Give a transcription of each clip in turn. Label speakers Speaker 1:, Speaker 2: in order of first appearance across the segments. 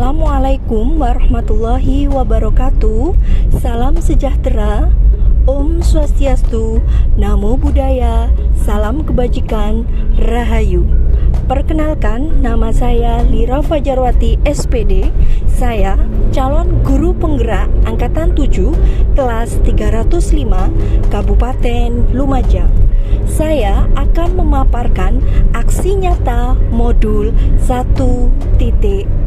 Speaker 1: Assalamualaikum warahmatullahi wabarakatuh. Salam sejahtera, Om Swastiastu, Namo Buddhaya, salam kebajikan, Rahayu. Perkenalkan, nama saya Lira Fajarwati SPD. Saya calon guru penggerak Angkatan 7 kelas 305 Kabupaten Lumajang. Saya akan memaparkan aksi nyata modul 1.4.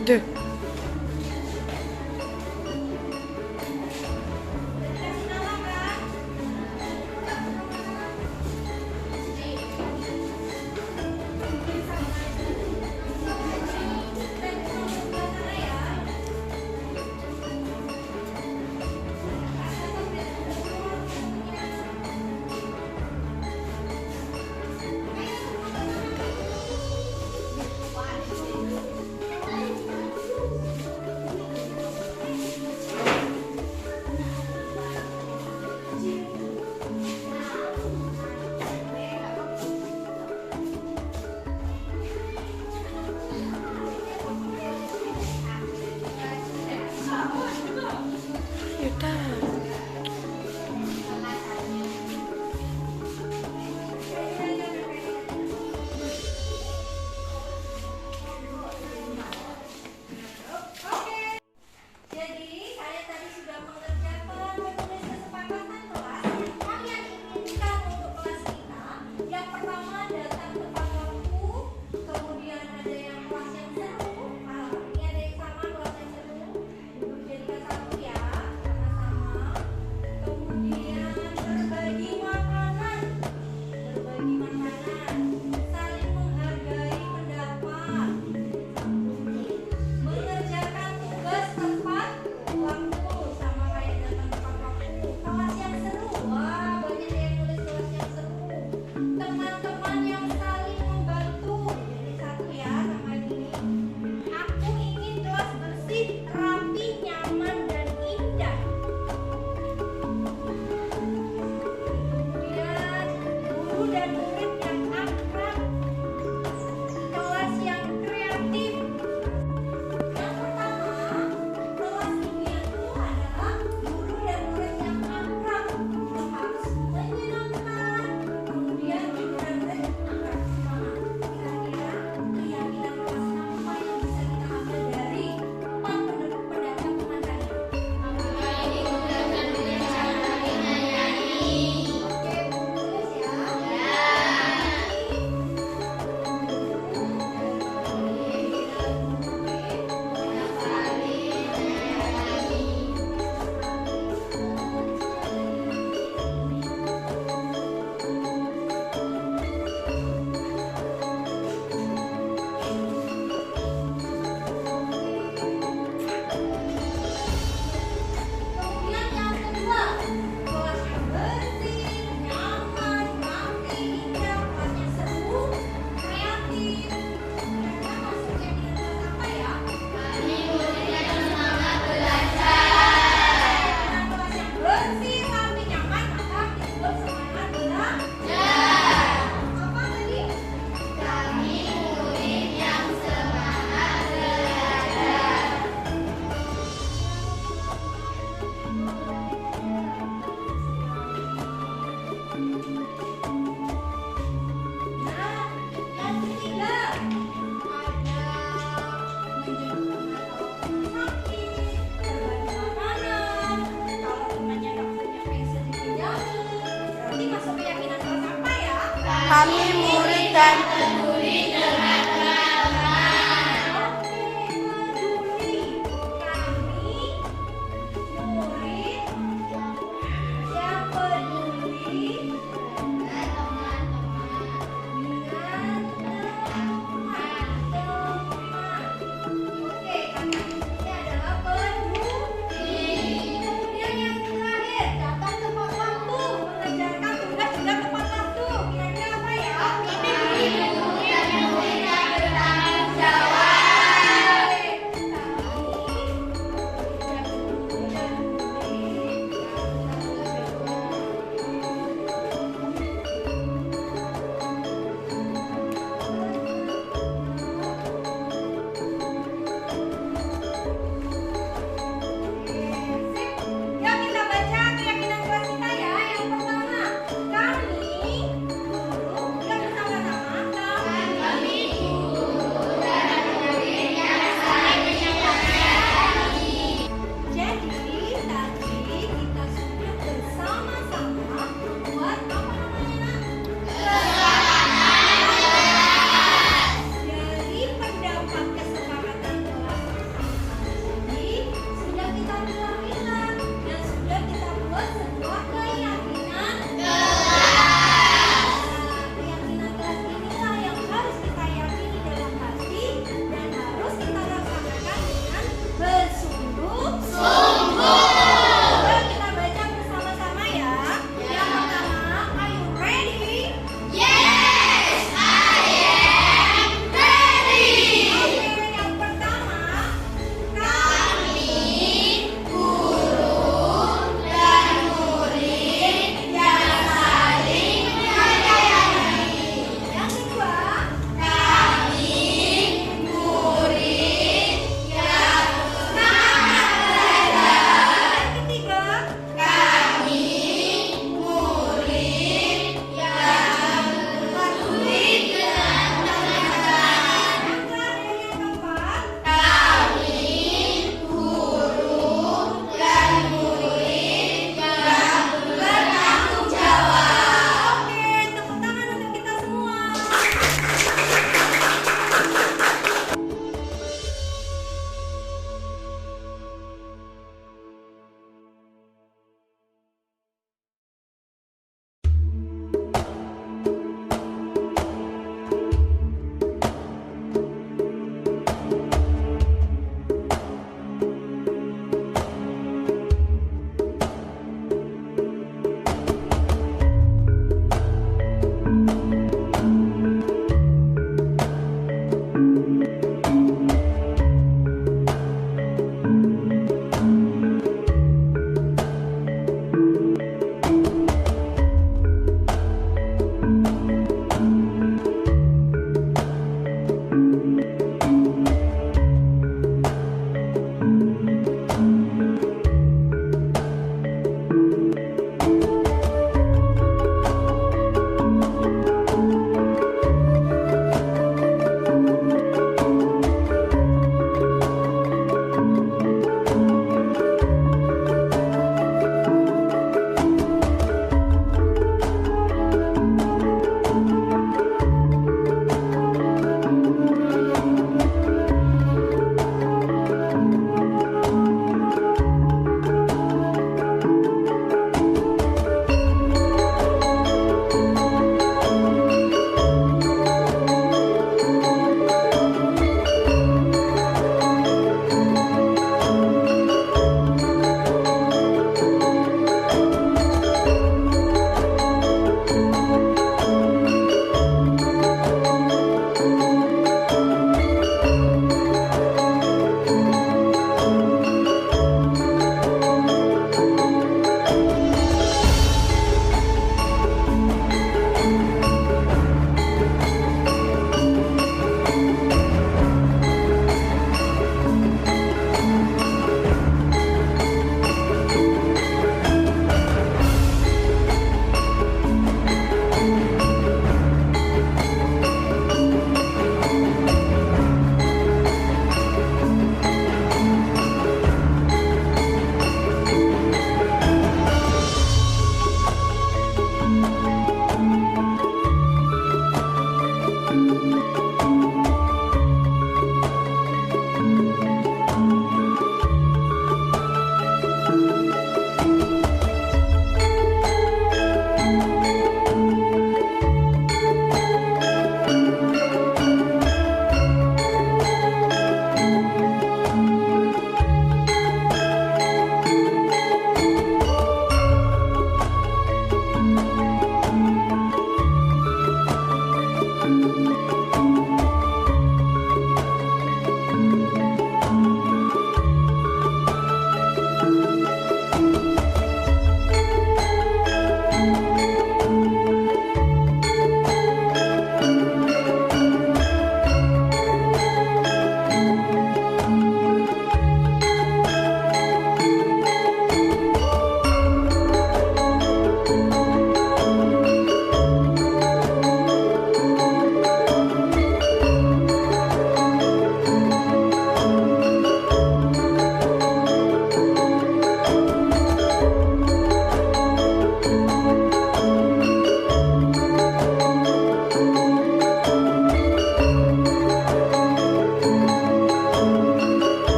Speaker 2: Duh. Yaudah.
Speaker 1: Jadi saya tadi sudah mengerjakan menulis kesepakatan kelas yang kalian inginkan untuk kelas kita. Yang pertama datang tepat waktu, kemudian ada yang kelas yang seru. Ini ada yang sama kelas yang seru. Duduk jadikan satu ya, sama-sama. Kemudian berbagi makanan, saling menghargai pendapat. Mengerjakan tugas tepat waktu, sama kayak datang tepat waktu. Kelas yang seru, wah banyak yang nulis kelas yang seru. Teman-teman yang saling membantu, jadi satu ya sama gini. Aku ingin kelas bersih, rapi, nyaman dan indah. Kemudian guru dan murid yang akrab, kelas yang kreatif. Yang pertama, kelas ini itu adalah guru dan murid yang akrab, harus menyenangkan. Kemudian guru dan murid akrab sama. Kira-kira keyakinan kelas apa yang bisa kita ambil dari 4 pendapat teman tadi? Oke, tulis ya. Kemudian yang kedua, kelas yang bersih, nyaman, rapi, indah, kelasnya seru, kreatif. Kira-kira masuk keyakinan kelas apa ya? Keyakinan kelas yang bersih, rapi, nyaman, maka disebut semangat belajar. Apa tadi? Nah, yang ketiga ada sakit, berbagi makanan. Kalau temannya nggak punya pensil dipinjamin, berarti masuk keyakinan kelas apa ya?
Speaker 2: Kami murid dan
Speaker 1: Oke, peduli. Kami murid yang peduli dengan teman-teman. Oke, kata kuncinya adalah peduli. Kemudian yang terakhir, datang tepat waktu, mengerjakan tugas juga tepat waktu. Kira-kira apa ya?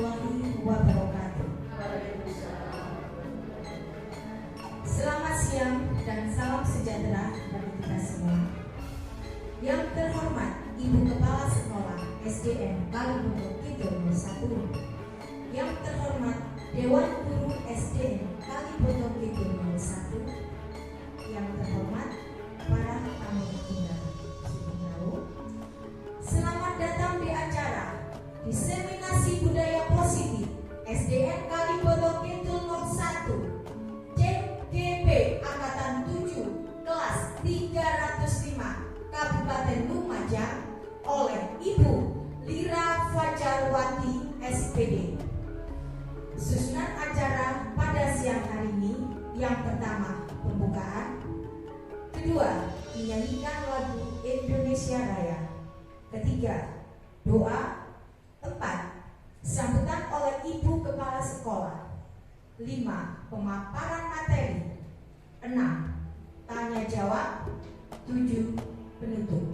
Speaker 3: warahmatullahi wabarakatuh. Selamat siang dan salam sejahtera bagi kita semua. Yang terhormat Ibu Kepala Sekolah SDN Kalibondo Kidul 1, yang terhormat Dewan Guru SDN Kalibondo Kidul 1, yang terhormat para tamu undangan. Selamat datang di acara Diseminasi Budaya Positif SDN Kalibondo Kidul 1 CGP Angkatan 7 kelas 305 Kabupaten Lumajang oleh Ibu Lira Fajarwati SPD. Susunan acara pada siang hari ini yang pertama pembukaan, kedua menyanyikan lagu Indonesia Raya, ketiga doa, 4 sambutan oleh Ibu Kepala Sekolah, 5 pemaparan materi, 6 tanya jawab, 7 penutup.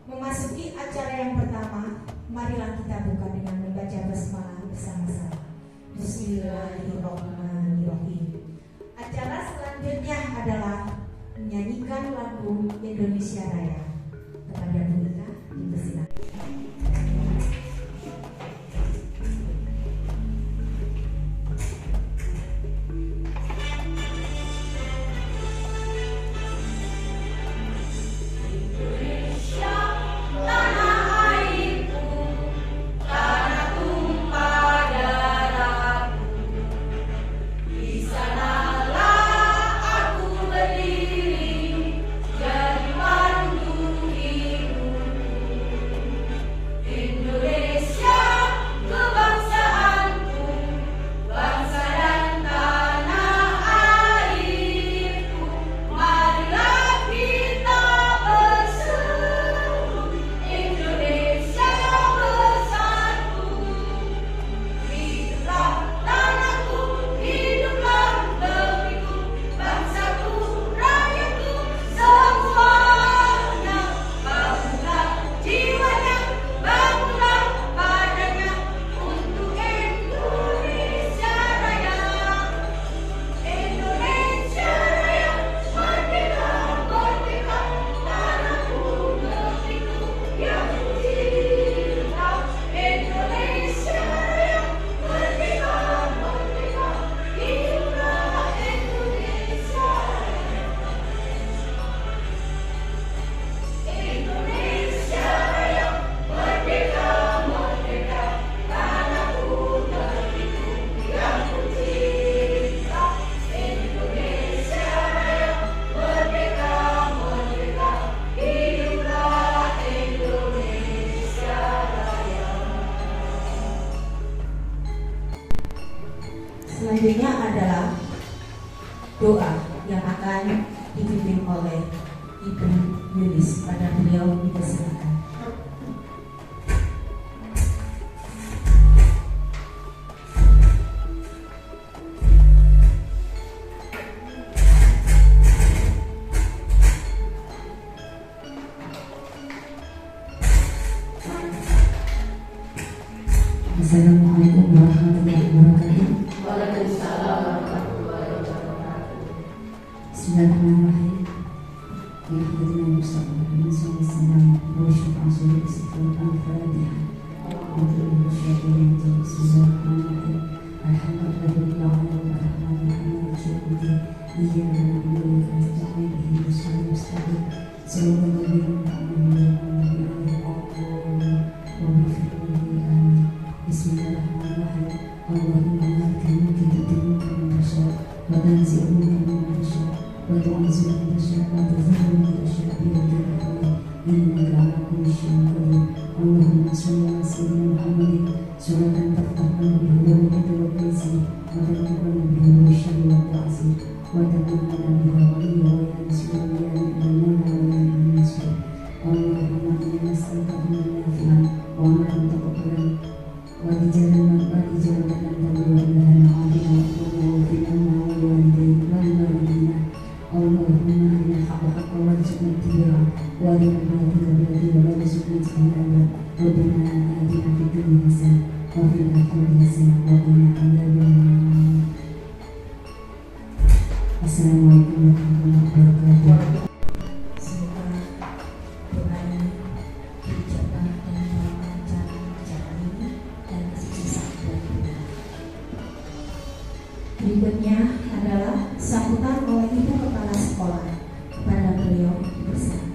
Speaker 3: Memasuki acara yang pertama, marilah kita buka dengan membaca basmalah bersama-sama. Bismillahirrahmanirrahim. Acara selanjutnya adalah menyanyikan lagu Indonesia Raya. Kepada Bu Ika dipersilakan. Selanjutnya adalah doa yang akan dipimpin oleh Ibu Yulis. Pada beliau dipersilakan.
Speaker 4: Assalamualaikum warahmatullahi wabarakatuh.
Speaker 5: Waalaikumsalam warahmatullahi wabarakatuh.
Speaker 4: Bismillahirrahmanirrahim. Ya Hadina Mustafa bin Sallallahu wa syukur asuri istighfar al-Fatihah. Bismillahirrahmanirrahim. Alhamdulillah warahmatullahi wabarakatuh. Iyyaka na'budu wa iyyaka nasta'in. Ihdinas siratal mustaqim. Shiratal ladzina Bismillahirrahmanirrahim. Allahumma maliki mulki tu'til mulka man tasha' wa tanzi'ul mulka mimman tasha' wa tu'izzu man tasha' wa tudhillu man tasha' bi yadikal khair innaka 'ala kulli syai'in qadir. Allahumma shalli 'ala sayyidina Muhammadin salatan taftahu biha wa tawakkalsi wa tanqulu biha min syarri wa ta'sir wa takunna biha waliyya wa yansur wa ya'lamu wa yansur. Allahumma inna nas'aluka ilman nafi'an wa 'amalan mutaqabbalan وَلِجَلَّ وَلِجَلَّ وَلَهَا عَادِلًا وَوَفِّنَا وَوَالِدَيْنَا وَالِوَالِدِينَ اللهم أرنا الحق حقا وارزقنا اتباعه وأرنا الباطل باطلا وارزقنا اجتنابه ربنا آتنا في الدنيا حسنة وفي الآخرة Assalamualaikum warahmatullahi wabarakatuh.
Speaker 3: Semoga doa ini dijabah dan melancarkan acara ini dan kesuksesan buat kita. Berikutnya adalah sambutan oleh Ibu Kepala Sekolah. Kepada beliau dipersilakan.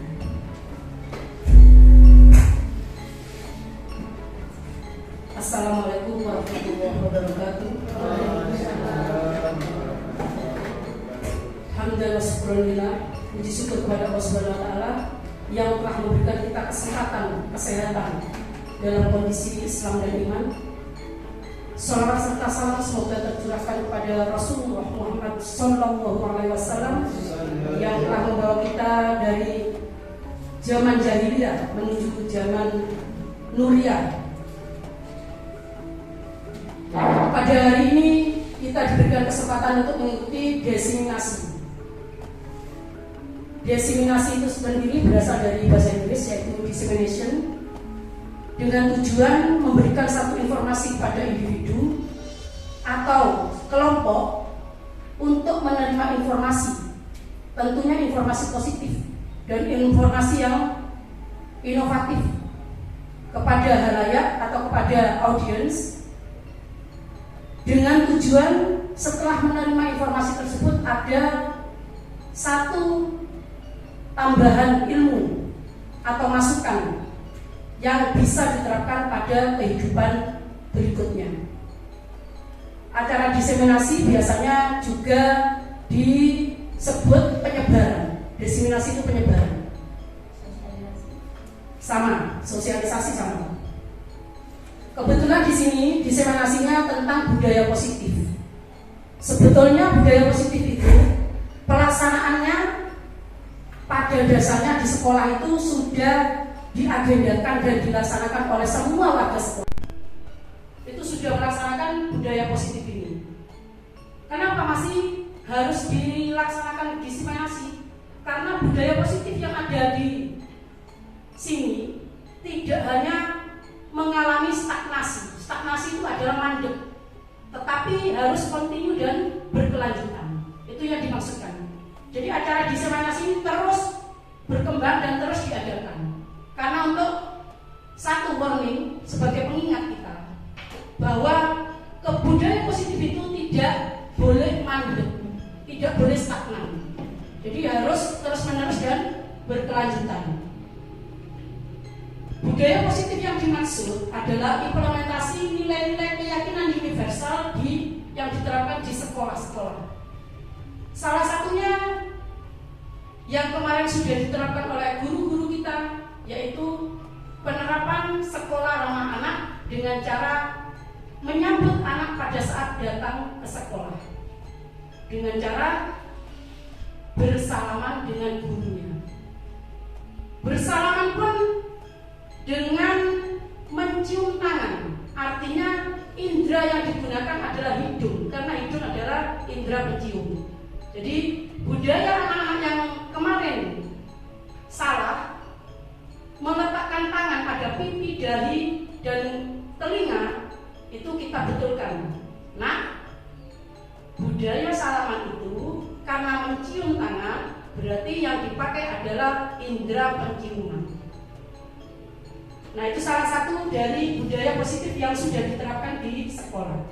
Speaker 6: Assalamualaikum warahmatullahi wabarakatuh. Alhamdulillah, syukurillah, puji syukur kepada Allah Subhanahu wa Ta'ala yang telah memberikan kita kesehatan, kesehatan dalam kondisi Islam dan iman. Salawat serta salam semoga tercurahkan kepada Rasulullah Muhammad Sallallahu Alaihi Wasallam yang telah membawa kita dari zaman jahiliyah menuju ke zaman nuriyah. Pada hari ini kita diberikan kesempatan untuk mengikuti diseminasi. Diseminasi itu sendiri berasal dari bahasa Inggris, yaitu dissemination, dengan tujuan memberikan satu informasi kepada individu atau kelompok untuk menerima informasi, tentunya informasi positif dan informasi yang inovatif kepada halayak atau kepada audiens, dengan tujuan setelah menerima informasi tersebut ada satu tambahan ilmu atau masukan yang bisa diterapkan pada kehidupan berikutnya. Acara diseminasi biasanya juga disebut penyebaran. Diseminasi itu penyebaran. Sama, sosialisasi sama. Kebetulan di sini diseminasinya tentang budaya positif. Sebetulnya budaya positif itu pelaksanaannya pada dasarnya di sekolah itu sudah diagendakan dan dilaksanakan oleh semua warga sekolah. Itu sudah melaksanakan budaya positif ini. Kenapa masih harus dilaksanakan diseminasi? Karena budaya positif yang ada di sini tidak hanya mengalami stagnasi. Stagnasi itu adalah mandek, tetapi harus kontinu dan berkelanjutan. Itu yang dimaksudkan. Jadi acara diseminasi ini terus berkembang dan terus diadakan. Karena untuk satu warning sebagai pengingat kita bahwa kebudayaan positif itu tidak boleh mandek, tidak boleh stagnan. Jadi harus terus-menerus dan berkelanjutan. Budaya positif yang dimaksud adalah implementasi nilai-nilai keyakinan universal yang diterapkan di sekolah-sekolah. Salah satunya yang kemarin sudah diterapkan oleh guru-guru kita, yaitu penerapan sekolah ramah anak dengan cara menyambut anak pada saat datang ke sekolah dengan cara bersalaman dengan gurunya. Bersalaman pun dengan mencium tangan. Artinya indera yang digunakan adalah hidung, karena hidung adalah indera pencium. Jadi budaya anak-anak yang kemarin salah meletakkan tangan pada pipi, dahi, dan telinga itu kita betulkan. Nah, budaya salaman itu karena mencium tangan berarti yang dipakai adalah indera penciuman. Nah, itu salah satu dari budaya positif yang sudah diterapkan di sekolah.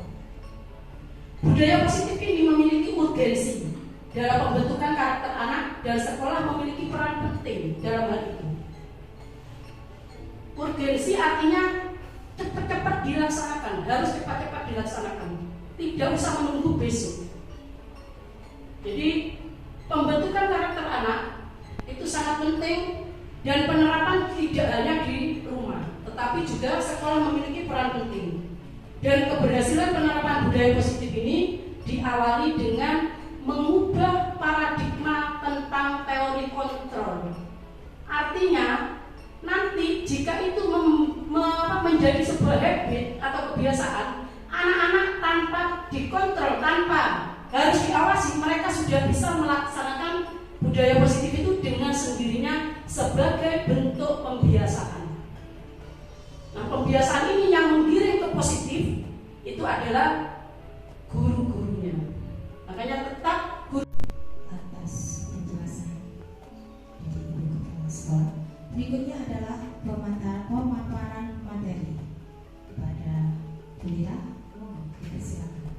Speaker 6: Budaya positif ini memiliki urgensi dalam pembentukan karakter anak dan sekolah memiliki peran penting dalam hal itu. Urgensi artinya cepat-cepat dilaksanakan, harus cepat-cepat dilaksanakan, tidak usah menunggu besok. Jadi pembentukan karakter anak itu sangat penting dan penerapan tidak hanya di rumah, tetapi juga sekolah memiliki peran penting. Dan keberhasilan penerapan budaya positif ini diawali dengan mengubah paradigma tentang teori kontrol. Artinya nanti jika itu menjadi sebuah habit atau kebiasaan, anak-anak tanpa dikontrol, tanpa harus diawasi, mereka sudah bisa melaksanakan budaya positif itu dengan sendirinya sebagai bentuk pembiasaan. Nah, pembiasaan ini yang menggiring ke positif itu adalah guru-gurunya. Makanya tetap guru.
Speaker 3: Atas penjelasan dari Ibu Kepala Sekolah. Berikutnya adalah pemaparan materi kepada Bu Lira. Silakan.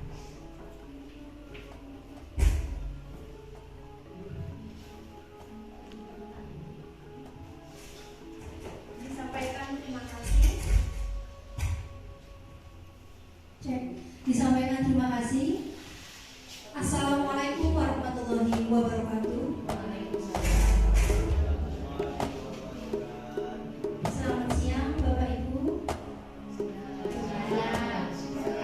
Speaker 1: Disampaikan terima kasih.
Speaker 3: Disampaikan terima kasih. Assalamualaikum warahmatullahi wabarakatuh. Selamat siang Bapak Ibu.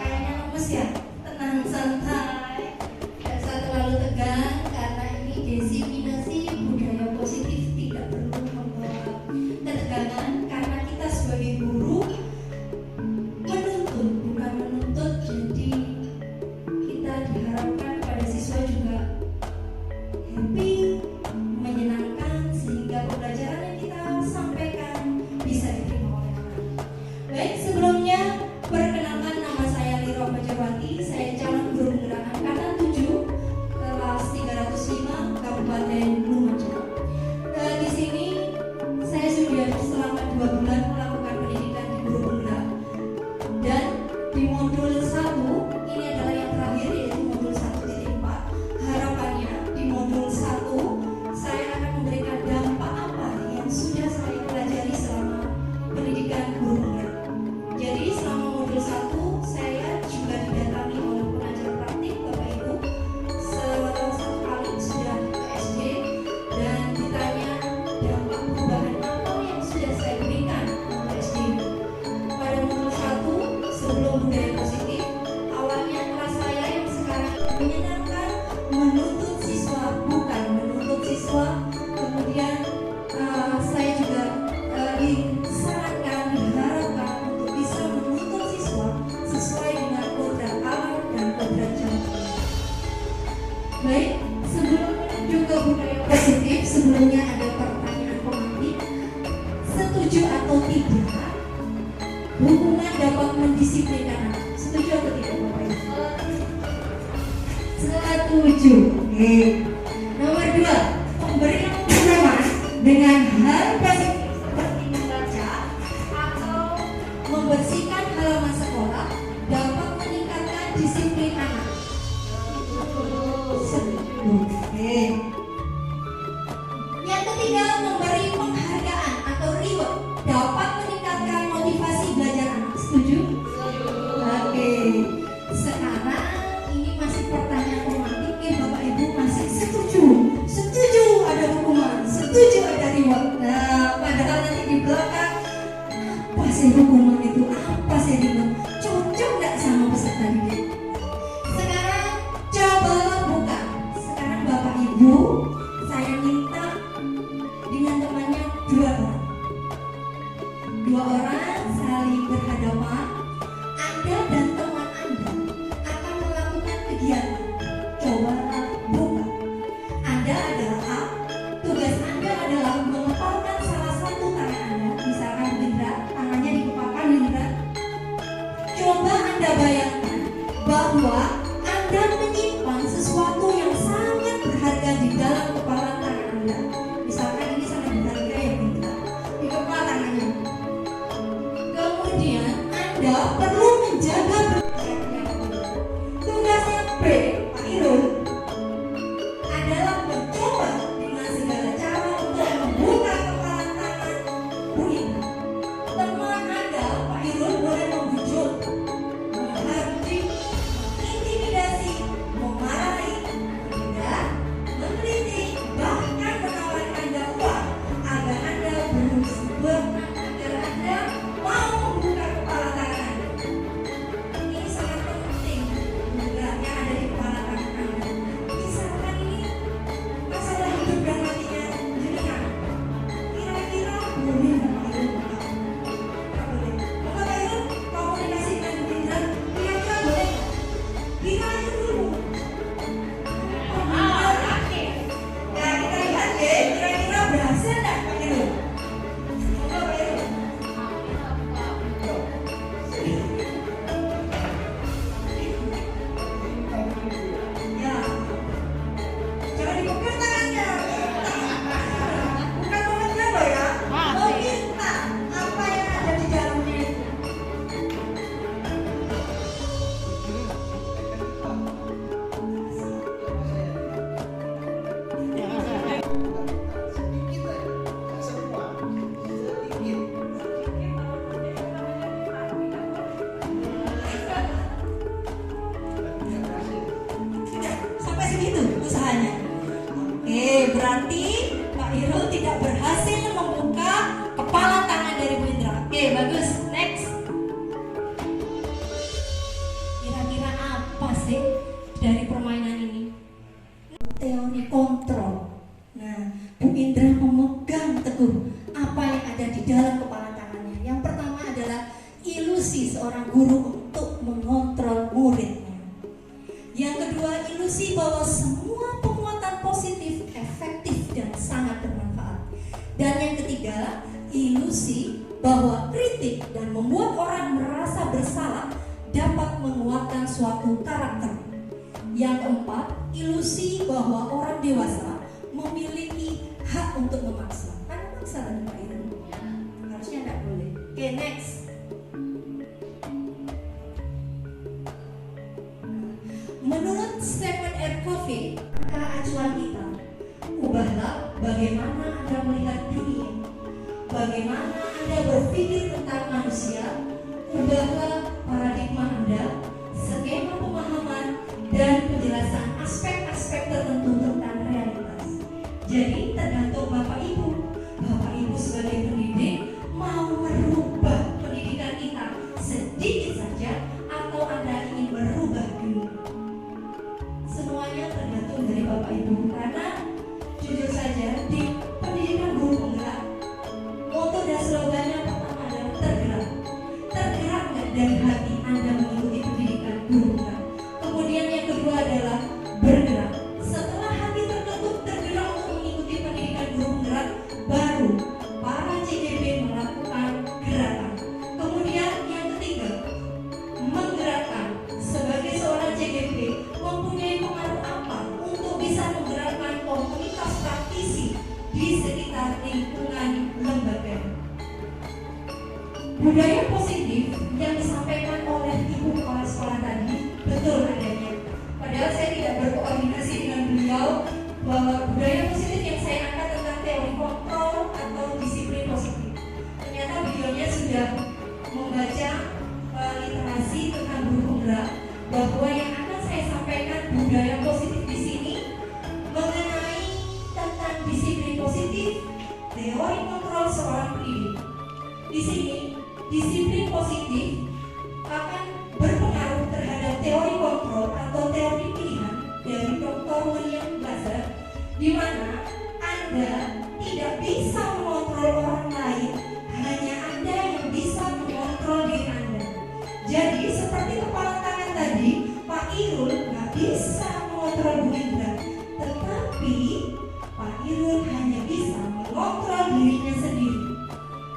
Speaker 3: Kayaknya lemes ya. Tenang santai. Tidak usah terlalu tegang karena ini desiminasi budaya positif, tidak perlu membawa ketegangan karena kita sebagai guru menuntut bukan menuntut, jadi kita diharapkan pada siswa juga happy, menyenangkan sehingga pembelajaran yang kita sampaikan bisa diterima oleh anak. Baik, sebelumnya perkenalkan, nama saya Lira Fajarwati, saya calon guru penggerak angkatan 7 kelas 305 Kabupaten Lumajang. Di sini saya sudah selama 2 bulan melakukan pendidikan di guru penggerak. Dan di modul 1 ini adalah yang terakhir, yaitu modul 1.4. Harapannya di modul 1 saya akan memberikan dampak apa yang sudah saya pelajari selama pendidikan guru penggerak. Jadi selama modul 1 saya juga didatangi oleh pengajar praktik Bapak Ibu satu kali sudah ke SD dan ditanya dampak perubahan apa yang sudah saya berikan untuk SD. Pada modul 1 sebelum budaya positif, awalnya kelas saya yang sekarang menyenangkan, menuntut siswa, bukan menuntut siswa. Kemudian saya juga disarankan, diharapkan untuk bisa menuntut siswa sesuai dengan kodrat alam dan kodrat jantung. Baik, sebelum menuju ke budaya positif, sebelumnya ada pertanyaan pemantik. Setuju atau tidak hukuman dapat mendisiplinkan anak? Setuju atau tidak Bapak Ibu? Setuju. Nomor 2, pemberian hukuman dengan hal positif seperti membaca atau membersihkan halaman sekolah dapat meningkatkan disiplin anak. Setuju. Yang ketiga, memberi penghargaan atau reward dapat meningkatkan motivasi belajar anak. Setuju? Oke. Sekarang ini masih pertanyaan romantik ya Bapak Ibu, masih setuju? Setuju ada hukuman, setuju ada reward. Nah, padahal nanti di belakang apa sih hukuman itu? Apa sih reward? Cocok nggak sama peserta didik? Sekarang coba buka. Sekarang Bapak Ibu, saya minta dengan temannya 2 orang. 2 orang saling berhadapan. Anda dan teman Anda akan melakukan kegiatan. Coba buka. Anda adalah A. Tugas Anda adalah mengepalkan salah satu tangan Anda. Misalkan Indra, tangannya dikepalkan Indra. Coba Anda bayangkan bahwa Anda menyimpan sesuatu yang sangat berharga di dalam kepalan tangan Anda. Misalkan ini sangat berharga ya Indra, di kepala tangannya. Kemudian Anda perlu menjaga tugasnya B, Pak Irul, adalah mencoba dengan segala cara untuk membuka kepala tangan Bu Indra. Teman Anda, Pak Irul, boleh membujuk, menghardik, mengintimidasi, dari permainan ini. Teori kontrol. Nah, Bu Indra memegang teguh apa yang ada di dalam kepala tangannya. Yang pertama adalah ilusi seorang guru untuk mengontrol muridnya. Yang kedua, ilusi bahwa semua penguatan positif efektif dan sangat bermanfaat. Dan yang ketiga, ilusi bahwa kritik dan membuat orang merasa bersalah dapat menguatkan suatu karakter. Yang keempat, ilusi bahwa orang dewasa memiliki hak untuk memaksa. Kan memaksa kan Pak Irun? Harusnya tidak boleh. Oke, next. Menurut Stephen R. Covey, acuan kita, ubahlah bagaimana Anda melihat dunia, bagaimana Anda berpikir tentang manusia, ubahlah paradigma Anda, skema pemahaman, dan penjelasan aspek-aspek tertentu tentang realitas. Jadi tergantung Bapak Ibu. Bapak Ibu sebagai pendidik mau merubah pendidikan kita sedikit saja atau Anda ingin merubah dunia. Semuanya tergantung dari Bapak Ibu, karena jujur saja di pendidikan guru penggerak, moto dan slogannya pertama adalah tergerak. Tergerak nggak dari hati Anda mengikuti pendidikan guru penggerak? Kemudian yang kedua adalah bergerak. Setelah hati terketuk tergerak untuk mengikuti pendidikan guru penggerak, baru para CGP melakukan gerakan. Kemudian yang ketiga, menggerakkan. Sebagai seorang CGP mempunyai pengaruh apa untuk bisa menggerakkan komunitas praktisi di sekitar lingkungan lembaga. Budaya positif yang disampaikan oleh Ibu Kepala Sekolah tadi betul adanya. Padahal saya tidak berkoordinasi dengan beliau bahwa budaya positif yang saya angkat tentang teori kontrol atau disiplin positif. Ternyata beliaunya sudah membaca literasi tentang guru penggerak, bahwa yang akan saya sampaikan budaya positif di sini mengenai tentang disiplin positif, teori kontrol seorang pendidik. Di sini disiplin positif akan berpengaruh terhadap teori kontrol atau teori pilihan dari Dr. William Glasser, di mana Anda tidak bisa mengontrol orang lain, hanya Anda yang bisa mengontrol diri Anda. Jadi seperti kepala tangan tadi, Pak Irul nggak bisa mengontrol Bu Indra, tetapi Pak Irul hanya bisa mengontrol dirinya sendiri.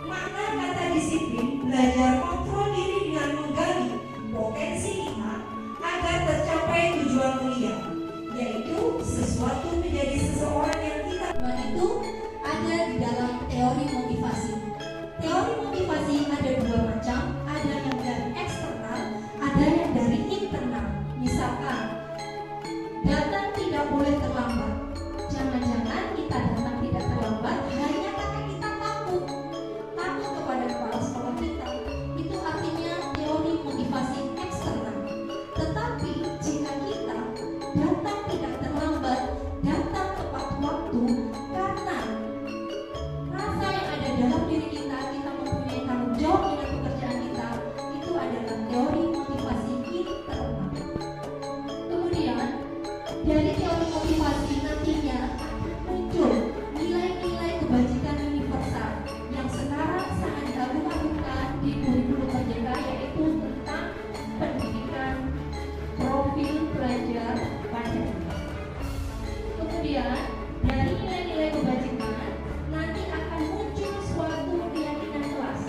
Speaker 3: Makna kata disiplin, belajar kontrol diri dengan menggali potensi kita agar tercapai tujuan mulia, yaitu sesuatu menjadi seseorang yang kita. Itu ada di dalam teori motivasi. Teori motivasi ada dua macam, ada yang dari eksternal, ada yang dari internal. Misalkan, datang tidak boleh terlambat. Jangan-jangan kita datang tidak terlambat hanya karena kita takut kepada kepala sekolah kita. Itu artinya teori motivasi eksternal. Tetapi jika kita datang tidak terlambat, datang tepat waktu, karena rasa yang ada dalam diri kita mempunyai tanggung jawab dengan pekerjaan kita, itu adalah teori motivasi internal. Kemudian dari teori motivasi nantinya akan muncul nilai-nilai kebajikan universal yang sekarang sangat dilakukan di kurikulum merdeka, yaitu tentang pendidikan profil pelajar Pancasila. Kemudian dari nilai-nilai kebajikan nanti akan muncul suatu keyakinan kelas.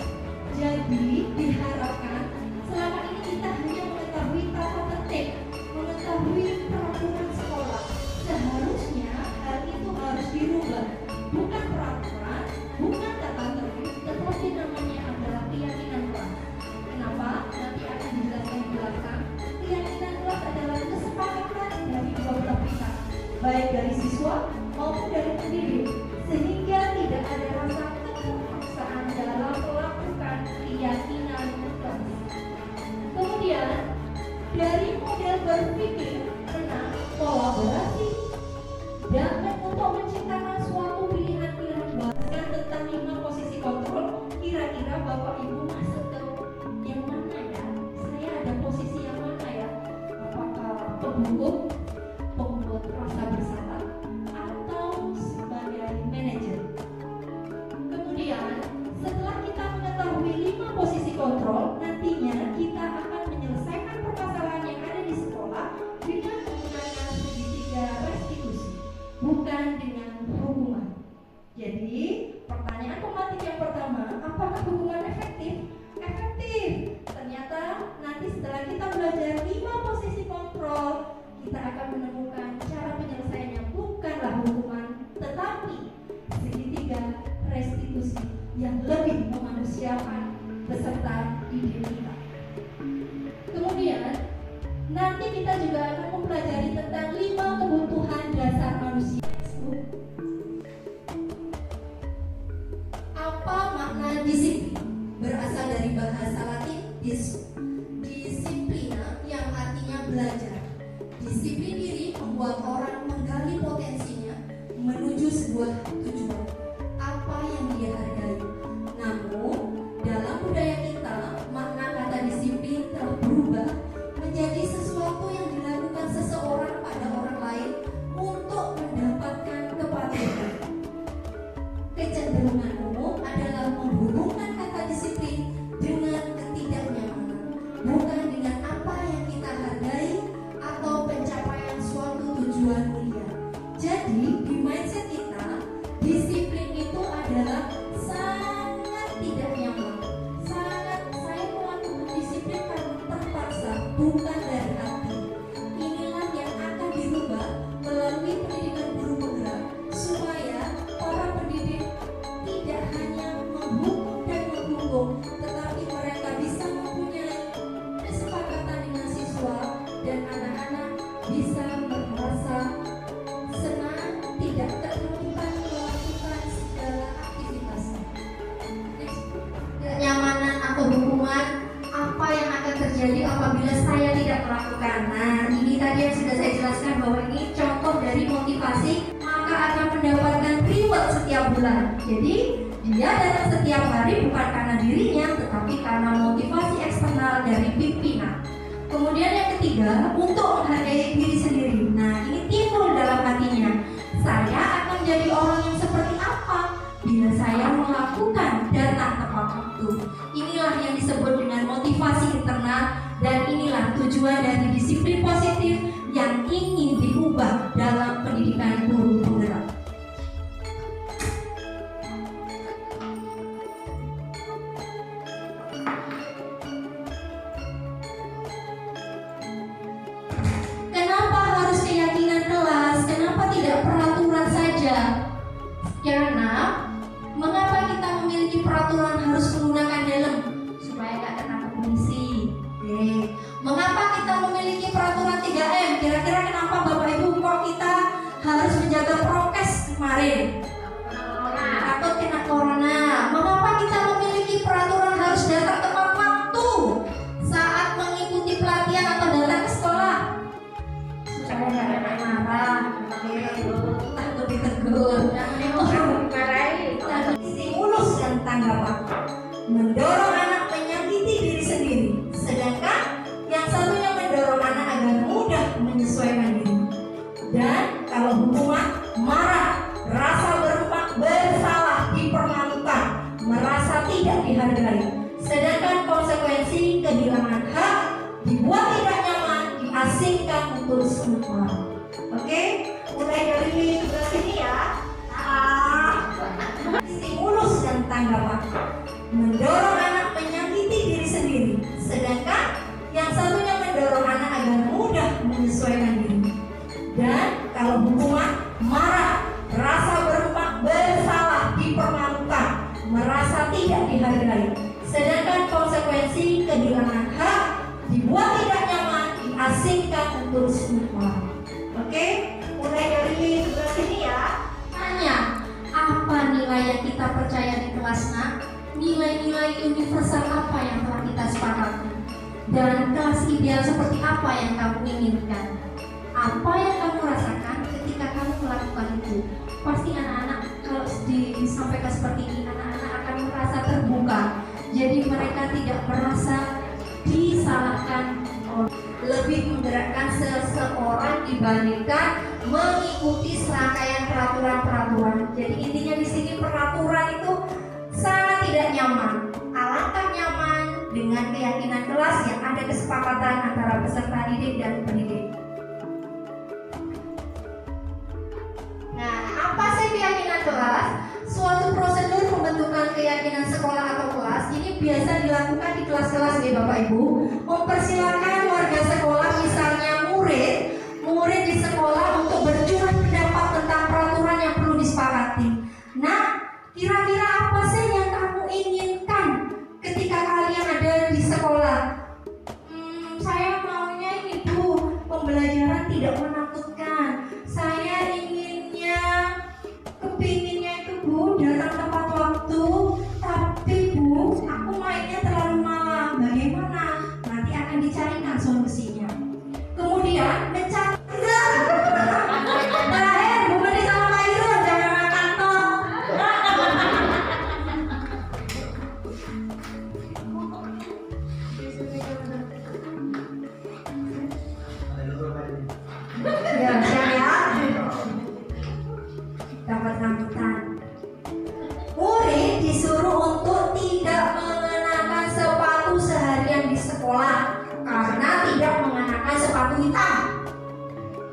Speaker 3: Jadi diharapkan selama ini kita hanya mengetahui tata tertib, mengetahui peraturan sekolah. Seharusnya hal itu harus dirubah. Bukan peraturan, bukan tata tertib, tetapi namanya adalah keyakinan kelas. Kenapa? Nanti akan dijelaskan di belakang. Keyakinan kelas adalah kesepakatan dari dua belah pihak, baik dari siswa maupun dari pendidik, sehingga tidak ada rasa keterpaksaan dalam melakukan keyakinan kelas. Kemudian dari model berpikir tentang kolaborasi dan untuk menciptakan suatu pilihan-pilihan baru tentang 5 posisi kontrol, kira-kira Bapak Ibu masuk ke yang mana ya? Saya ada posisi yang mana ya? Apakah penghukum, pembuat rasa bersalah, atau sebagai manajer. Kemudian, setelah kita mengetahui 5 posisi kontrol, nantinya kita akan menyelesaikan permasalahan yang ada di sekolah dengan menggunakan segitiga restitusi, bukan dengan hukuman. Jadi, pertanyaan pematik yang pertama, apakah hukuman efektif? Efektif. Ternyata nanti setelah kita belajar 5 posisi kontrol, kita akan menemukan cara penyelesaiannya bukanlah hukuman, tetapi segitiga restitusi yang lebih memanusiakan beserta ide kita. Kemudian, nanti kita juga akan mempelajari tentang 5 kebutuhan dasar manusia. Apa makna disiplin? Berasal dari bahasa Latin disciplina yang artinya belajar. Disiplin diri membuat orang menggali potensinya menuju sebuah tujuan, apa yang dia hargai. Namun, dalam budaya kita, makna kata disiplin telah berubah menjadi sesuatu yang dilakukan seseorang pada orang lain untuk mendapatkan kepatuhan. Kecenderungan umum adalah menghubungkan kata disiplin dengan ketidaknyamanan, bukan dengan apa yang kita hargai atau pencapaian suatu tujuan mulia. Jadi, di mindset kita, disiplin itu adalah sangat tidak nyaman. Sangat, saya melakukan disiplin karena terpaksa, bukan dari hati. Inilah yang akan dirubah melalui pendidikan guru penggerak, supaya para pendidik tidak hanya menghukum dan menghukum, tetapi mereka bisa mempunyai kesepakatan dengan siswa dan anak-anak bisa merasa senang, tidak tertekan melakukan segala aktivitasnya. Kenyamanan atau hukuman, apa yang akan terjadi apabila saya tidak melakukan. Nah, ini tadi yang sudah saya jelaskan bahwa ini contoh dari motivasi, maka akan mendapatkan reward setiap bulan. Jadi, dia datang setiap hari bukan karena dirinya, tetapi karena motivasi eksternal dari pimpinan. Kemudian yang ketiga, untuk menghargai diri sendiri. Nah, ini timbul dalam hatinya. Saya akan jadi orang yang seperti apa bila saya melakukan datang tepat waktu. Inilah yang disebut dengan motivasi internal, dan inilah tujuan dari disiplin positif yang ingin diubah dalam pendidikan guru penggerak. Kenapa harus keyakinan kelas? Kenapa tidak peraturan saja? Karena mengapa kita memiliki peraturan harus menggunakan helm supaya nggak kena polisi? Mengapa kita memiliki peraturan 3M? Kira-kira kenapa Bapak Ibu kok kita harus menjaga prokes kemarin? Takut kena corona. Mengapa kita memiliki peraturan harus datang tepat waktu saat mengikuti pelatihan atau datang ke sekolah? Supaya nggak ada marah, takut ditegur, stimulus dan tanggapan, mendorong anak menyakiti diri sendiri, sedangkan yang satunya mendorong anak agar mudah menyesuaikan diri. Dan kalau hukuman, marah, rasa bersalah, dipermalukan, merasa tidak dihargai. Sedangkan konsekuensi kehilangan hak, dibuat tidak nyaman, diasingkan untuk sementara. Oke, mulai dari sebelah sini ya. Stimulus dan tanggapan, mendorong anak menyakiti diri sendiri, sedangkan yang satunya mendorong anak agar mudah menyesuaikan diri. Dan kalau hukuman, marah, rasa bersalah, dipermalukan, merasa tidak dihargai. Sedangkan konsekuensi kehilangan hak, dibuat tidak nyaman, diasingkan untuk sementara. Oke, mulai dari sebelah sini ya. Tanya, apa nilai yang kita percaya di kelas nak? Nilai-nilai universal apa yang telah kita sepakati? Dan kelas ideal seperti apa yang kamu inginkan? Apa yang kamu rasakan ketika kamu melakukan itu? Pasti anak-anak kalau disampaikan seperti ini, anak-anak akan merasa terbuka. Jadi mereka tidak merasa disalahkan, lebih menggerakkan seseorang dibandingkan mengikuti serangkaian peraturan-peraturan. Jadi intinya di sini peraturan itu sangat tidak nyaman. Alangkah nyaman dengan keyakinan kelas yang ada kesepakatan antara peserta didik dan pendidik. Nah, apa sih keyakinan kelas? Suatu prosedur pembentukan keyakinan sekolah atau kelas ini biasa dilakukan di kelas-kelas ya Bapak Ibu. Mempersilakan warga sekolah, misalnya murid di sekolah untuk bercurah pendapat tentang peraturan yang perlu disepakati. Nah, kira-kira apa sih yang kamu inginkan ketika kalian ada di sekolah? Saya maunya ini Bu, pembelajaran tidak menakutkan. Saya kepinginnya itu Bu datang tepat waktu. Tapi Bu, aku mainnya terlalu malam. Bagaimana? Nanti akan dicarikan solusinya. Kemudian mencari terakhir Bu Medi sama Pak Irul, jangan makan toh. Ya, saya dapat rambutan. Murid disuruh untuk tidak mengenakan sepatu seharian di sekolah karena tidak mengenakan sepatu hitam.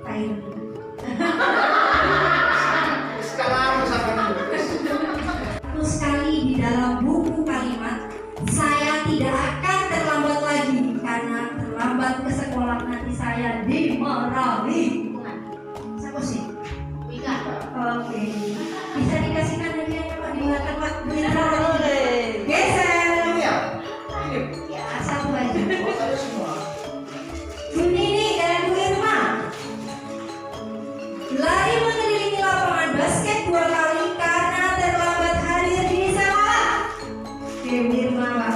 Speaker 3: Baik. Terus sekali di dalam buku kalimat, saya tidak akan terlambat lagi karena terlambat ke sekolah nanti saya dimarahi. Siapa sih? Oke, bisa dikasihkan hadiahnya Pak di belakang Pak. Geser. Ya, satu aja. Bu Nini dan Bu Irma lari mengelilingi lapangan basket 2 kali karena terlambat hadir di sekolah. Oke, Bu Irma Pak.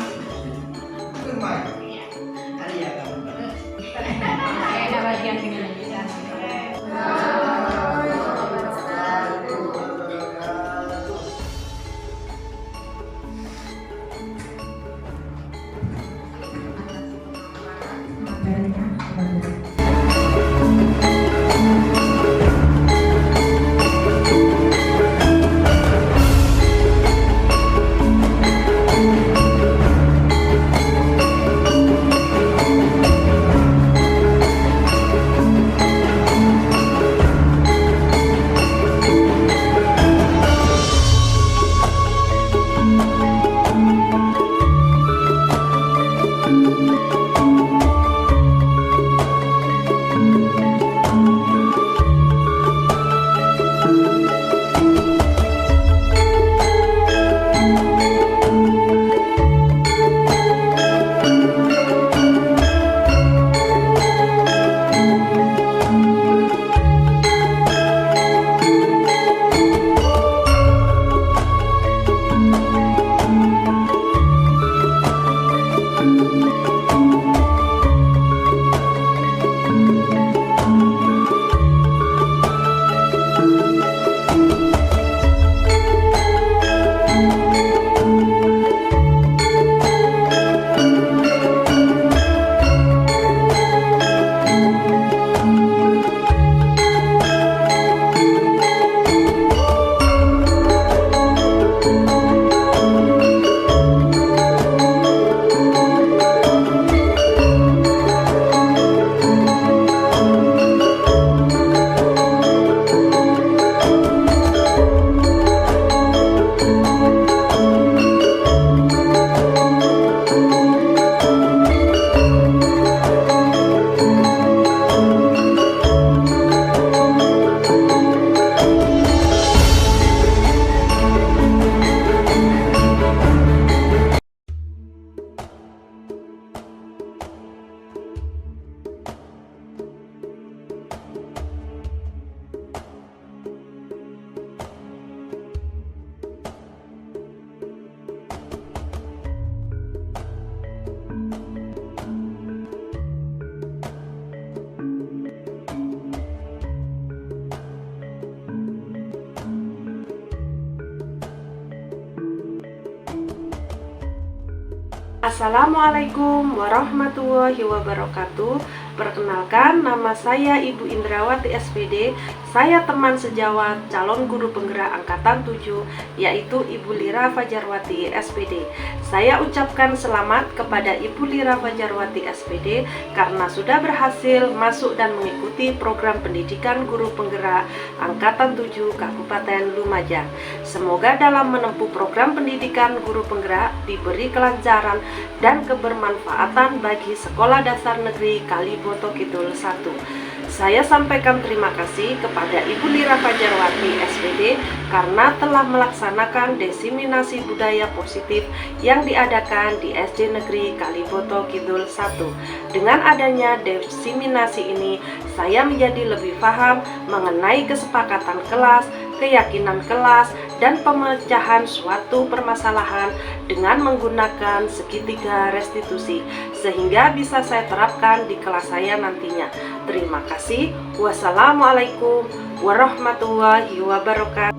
Speaker 2: Assalamualaikum warahmatullahi wabarakatuh. Perkenalkan, nama saya Ibu Indrawati SPD. Saya teman sejawat calon guru penggerak angkatan 7, yaitu Ibu Lira Fajarwati SPD. Saya ucapkan selamat kepada Ibu Lira Fajarwati SPD karena sudah berhasil masuk dan mengikuti program pendidikan guru penggerak angkatan 7 Kabupaten Lumajang. Semoga dalam menempuh program pendidikan guru penggerak diberi kelancaran dan kebermanfaatan bagi Sekolah Dasar Negeri Kaliboto Kidul 1. Saya sampaikan terima kasih kepada Ibu Lira Fajarwati SPD karena telah melaksanakan desiminasi budaya positif yang diadakan di SD Negeri Kaliboto Kidul 1. Dengan adanya desiminasi ini, saya menjadi lebih paham mengenai kesepakatan kelas, keyakinan kelas, dan pemecahan suatu permasalahan dengan menggunakan segitiga restitusi, sehingga bisa saya terapkan di kelas saya nantinya. Terima kasih. Wassalamualaikum warahmatullahi wabarakatuh.